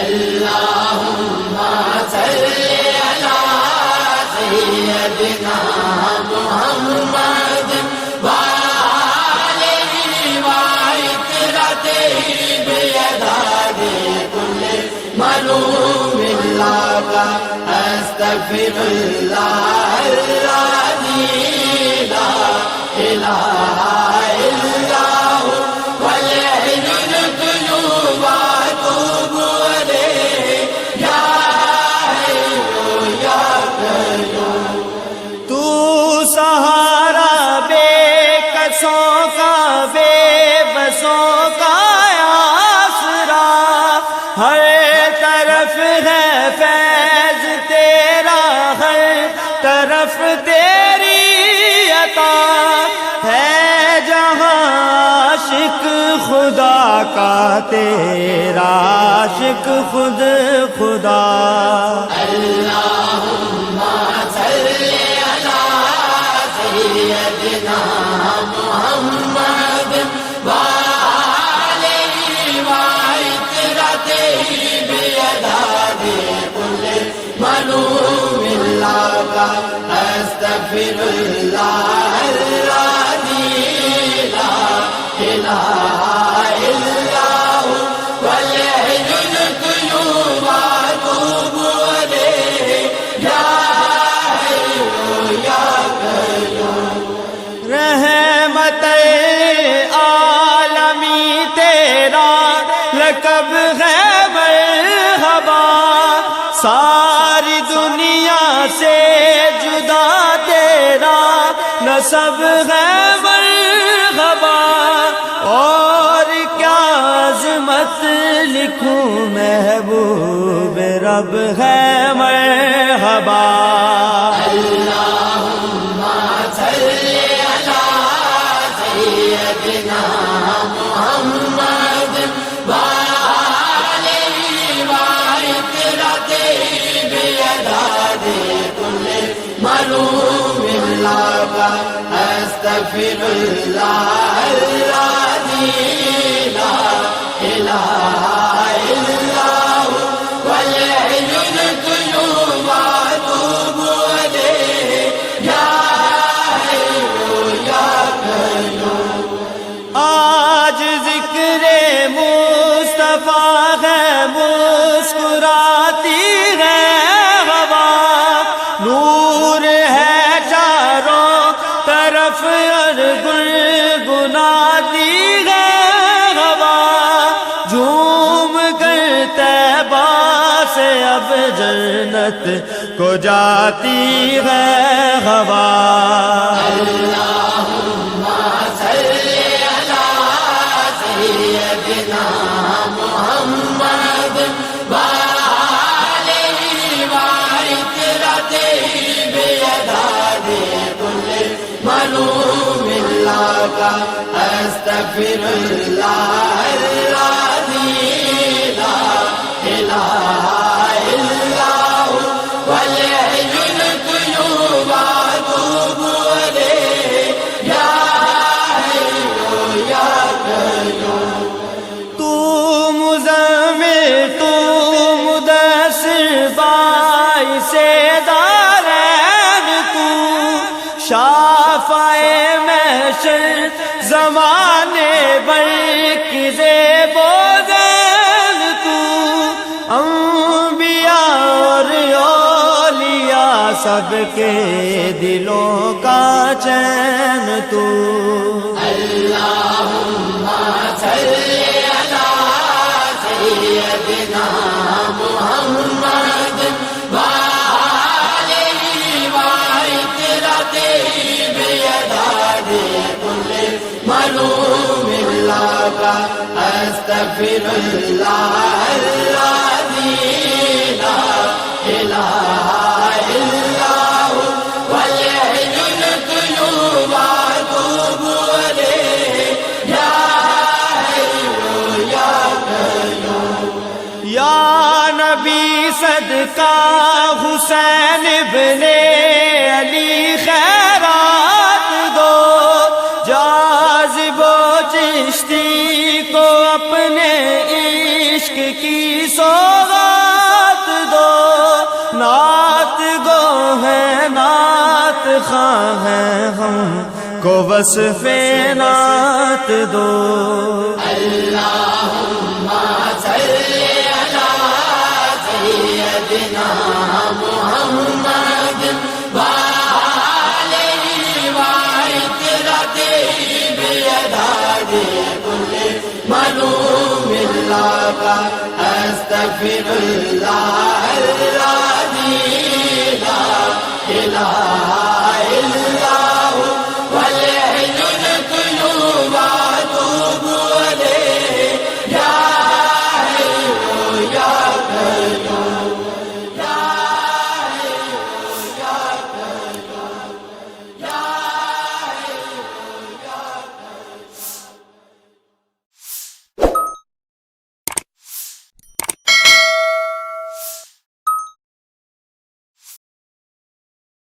اللہم صلی علی سیدنا محمد وآلہ وعطرتہ بیداد کل ملوم اللہ استغفر اللہ الذی لا الہ الا ہو والحی القیوم واتوب الیہ یا حی یا قیوم۔ تو سہارا بے کسوں کا بے بسوں کا آسرا، ہر طرف ہے فیض تیرا، ہر طرف تیری عطا ہے، جہاں عاشق خدا کا تیرا عاشق خود خدا۔ اللہم صلی علی سیدنا محمد وآلہ وعطرتہ بیداد کل ملوم اللہ استغفر اللہ الذی لا الہ الا ہو والحی القیوم واتوب الیہ یا حی یا قیوم۔ رحمت عالمی تیرا لقب ہے مرحبا، ساری دنیا سے جدا تیرا نسب ہے مرحبا، اور کیا عظمت لکھوں محبوب رب ہے مرحبا۔ اللہم صلی علی سیدنا محمد وآلہ وعطرتہ بیداد کل ملوم اللہ استغفر اللہ الذی لا الہ الا ہو والحی القیوم واتوب الیہ یا حی یا قیوم۔ آج ذکر مصطفیٰ ہے، مسکراتی ہے ہوا، نور ہے چاروں طرف اور گنگناتی ہے ہوا، جھوم کر طیبہ سے اب جنت کو جاتی ہے ہوا۔ اللہم صلی علی سیدنا محمد وآلہ وعطرتہ بیداد کل ملوم اللہ استغفر اللہ الذی لا الہ الا ہو والحی القیوم واتوب الیہ یا حی یا قیوم۔ تو مزمل تو مدثر باعث دارین، تو شافع محشر زمانے بر کی زیب و زین، تو انبیاء اور اولیاء سب کے دلوں کا چین، تو اللہم صلی علی سیدنا محمد وآلہ وعطرتہ بیداد کل ملوم اللہ استغفر اللہ الذی لا الہ الا ہو والحی القیوم واتوب الیہ یا حی یا قیوم۔ یا نبی صدقہ حسین ابن علی خیرات دو، جاذب و چشتی کو اپنے عشق کی سوغات خواہ ہیں ہم کو وصف نعت دو. اللہم صلی علی سیدنا محمد وآلہ وعطرتہ بیداد کل منوم اللہ استغفر اللہ الذی لا الہ